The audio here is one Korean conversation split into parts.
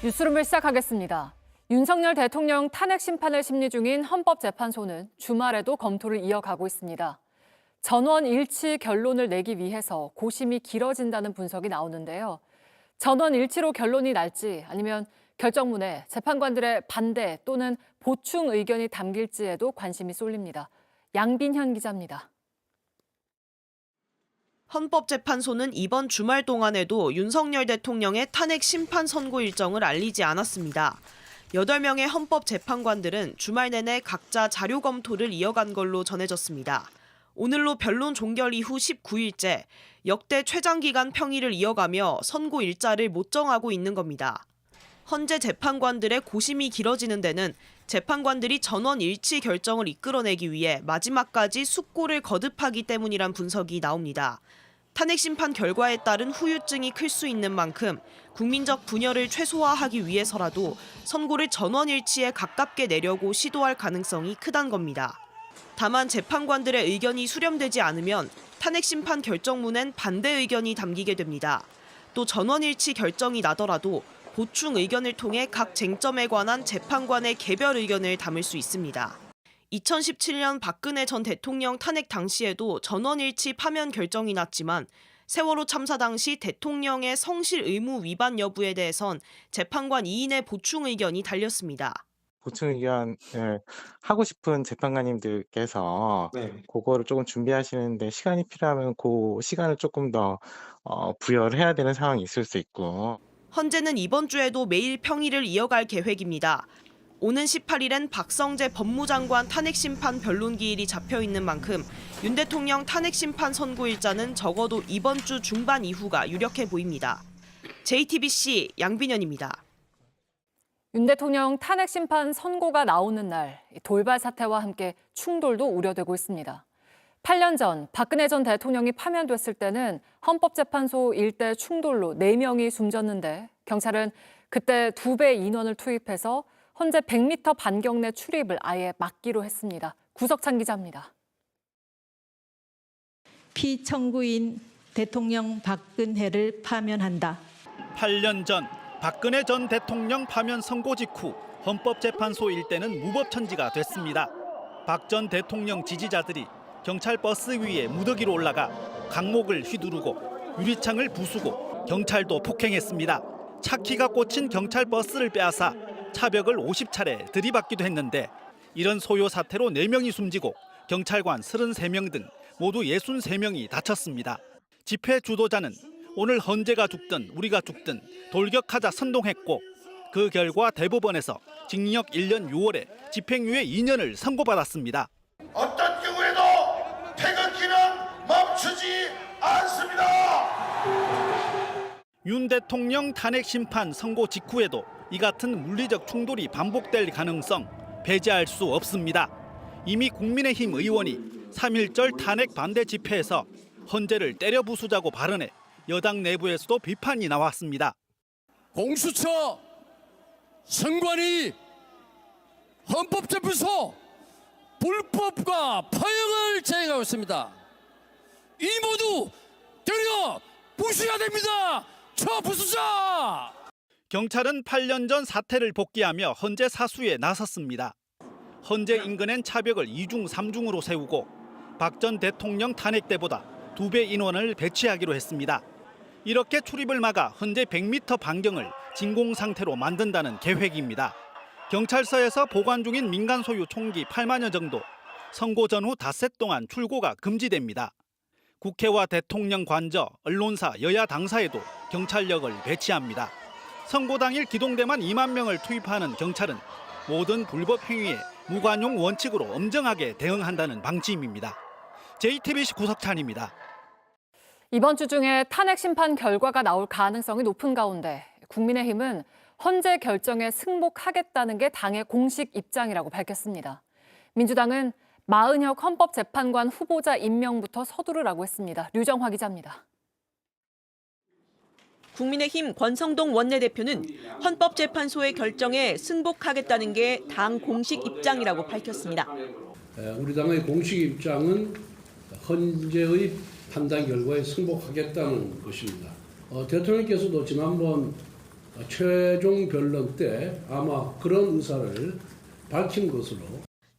뉴스룸을 시작하겠습니다. 윤석열 대통령 탄핵 심판을 심리 중인 헌법재판소는 주말에도 검토를 이어가고 있습니다. 전원 일치 결론을 내기 위해서 고심이 길어진다는 분석이 나오는데요. 전원 일치로 결론이 날지 아니면 결정문에 재판관들의 반대 또는 보충 의견이 담길지에도 관심이 쏠립니다. 양빈현 기자입니다. 헌법재판소는 이번 주말 동안에도 윤석열 대통령의 탄핵 심판 선고 일정을 알리지 않았습니다. 8명의 헌법재판관들은 주말 내내 각자 자료 검토를 이어간 걸로 전해졌습니다. 오늘로 변론 종결 이후 19일째, 역대 최장기간 평일을 이어가며 선고 일자를 못 정하고 있는 겁니다. 헌재 재판관들의 고심이 길어지는 데는 재판관들이 전원 일치 결정을 이끌어내기 위해 마지막까지 숙고를 거듭하기 때문이란 분석이 나옵니다. 탄핵 심판 결과에 따른 후유증이 클 수 있는 만큼 국민적 분열을 최소화하기 위해서라도 선고를 전원 일치에 가깝게 내려고 시도할 가능성이 크단 겁니다. 다만 재판관들의 의견이 수렴되지 않으면 탄핵 심판 결정문엔 반대 의견이 담기게 됩니다. 또 전원 일치 결정이 나더라도 보충 의견을 통해 각 쟁점에 관한 재판관의 개별 의견을 담을 수 있습니다. 2017년 박근혜 전 대통령 탄핵 당시에도 전원일치 파면 결정이 났지만 세월호 참사 당시 대통령의 성실 의무 위반 여부에 대해선 재판관 2인의 보충 의견이 달렸습니다. 보충 의견을 하고 싶은 재판관님들께서 그거를 조금 준비하시는데 시간이 필요하면 그 시간을 조금 더 부여를 해야 되는 상황이 있을 수 있고. 헌재는 이번 주에도 매일 평일을 이어갈 계획입니다. 오는 18일엔 박성재 법무장관 탄핵심판 변론기일이 잡혀있는 만큼 윤 대통령 탄핵심판 선고 일자는 적어도 이번 주 중반 이후가 유력해 보입니다. JTBC 양빈현입니다. 윤 대통령 탄핵 심판 선고가 나오는 날 돌발 사태와 함께 충돌도 우려되고 있습니다. 8년 전 박근혜 전 대통령이 파면됐을 때는 헌법재판소 일대 충돌로 4명이 숨졌는데 경찰은 그때 2배 인원을 투입해서 헌재 100m 반경 내 출입을 아예 막기로 했습니다. 구석찬 기자입니다. 피청구인 대통령 박근혜를 파면한다. 8년 전 박근혜 전 대통령 파면 선고 직후 헌법재판소 일대는 무법천지가 됐습니다. 박 전 대통령 지지자들이 경찰 버스 위에 무더기로 올라가 강목을 휘두르고 유리창을 부수고 경찰도 폭행했습니다. 차키가 꽂힌 경찰 버스를 빼앗아 차벽을 50차례 들이받기도 했는데 이런 소요 사태로 4명이 숨지고 경찰관 33명 등 모두 63명이 다쳤습니다. 집회 주도자는 오늘 헌재가 죽든 우리가 죽든 돌격하자 선동했고 그 결과 대법원에서 징역 1년 6월에 집행유예 2년을 선고받았습니다. 어떤 경우에도 태극기는 멈추지 않습니다. 윤 대통령 탄핵 심판 선고 직후에도 이 같은 물리적 충돌이 반복될 가능성 배제할 수 없습니다. 이미 국민의힘 의원이 3.1절 탄핵 반대 집회에서 헌재를 때려 부수자고 발언해 여당 내부에서도 비판이 나왔습니다. 공수처, 선관위, 헌법재판소 불법과 파행을 자행하고 있습니다. 이 모두 때려 부수셔야 됩니다. 저 부수자! 경찰은 8년 전 사태를 복귀하며 헌재 사수에 나섰습니다. 헌재 인근엔 차벽을 2중 3중으로 세우고 박 전 대통령 탄핵 때보다 2배 인원을 배치하기로 했습니다. 이렇게 출입을 막아 헌재 100m 반경을 진공 상태로 만든다는 계획입니다. 경찰서에서 보관 중인 민간 소유 총기 8만여 정도, 선고 전후 닷새 동안 출고가 금지됩니다. 국회와 대통령 관저, 언론사, 여야 당사에도 경찰력을 배치합니다. 선고 당일 기동대만 2만 명을 투입하는 경찰은 모든 불법 행위에 무관용 원칙으로 엄정하게 대응한다는 방침입니다. JTBC 구석찬입니다. 이번 주 중에 탄핵 심판 결과가 나올 가능성이 높은 가운데 국민의힘은 헌재 결정에 승복하겠다는 게 당의 공식 입장이라고 밝혔습니다. 민주당은 마은혁 헌법재판관 후보자 임명부터 서두르라고 했습니다. 류정화 기자입니다. 국민의힘 권성동 원내대표는 헌법재판소의 결정에 승복하겠다는 게 당 공식 입장이라고 밝혔습니다. 우리 당의 공식 입장은 헌재의 판단 결과에 승복하겠다는 것입니다. 대통령께서도 지난번 최종 변론 때 아마 그런 의사를 밝힌 것으로.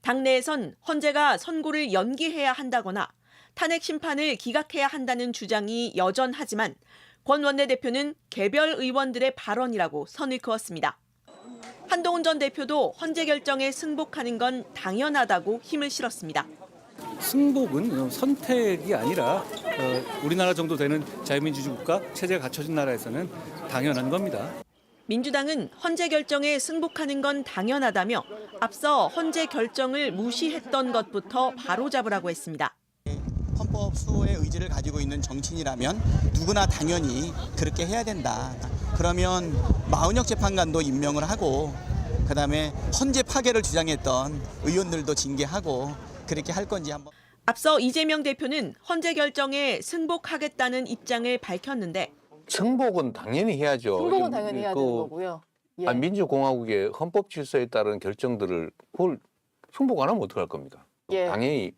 당내에선 헌재가 선고를 연기해야 한다거나 탄핵 심판을 기각해야 한다는 주장이 여전하지만 권 원내대표는 개별 의원들의 발언이라고 선을 그었습니다. 한동훈 전 대표도 헌재 결정에 승복하는 건 당연하다고 힘을 실었습니다. 승복은 선택이 아니라 우리나라 정도 되는 자유민주주의 국가 체제가 갖춰진 나라에서는 당연한 겁니다. 민주당은 헌재 결정에 승복하는 건 당연하다며 앞서 헌재 결정을 무시했던 것부터 바로잡으라고 했습니다. 헌법 수호의 의지를 가지고 있는 정치인이라면 누구나 당연히 그렇게 해야 된다. 그러면 마은혁 재판관도 임명을 하고 그다음에 헌재 파괴를 주장했던 의원들도 징계하고 그렇게 할 건지 한번. 앞서 이재명 대표는 헌재 결정에 승복하겠다는 입장을 밝혔는데 승복은 당연히 해야죠. 승복은 당연히 해야 되는 거고요. 예. 민주공화국의 헌법 질서에 따른 결정들을 그걸 승복 안 하면 어떡할 겁니까? 예. 당연히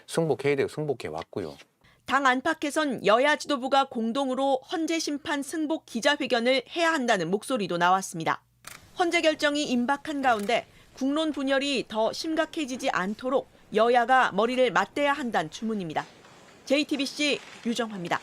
승복해야 되고 승복해 왔고요. 당 안팎에선 여야 지도부가 공동으로 헌재 심판 승복 기자회견을 해야 한다는 목소리도 나왔습니다. 헌재 결정이 임박한 가운데 국론 분열이 더 심각해지지 않도록 여야가 머리를 맞대야 한다는 주문입니다. JTBC 유정화입니다.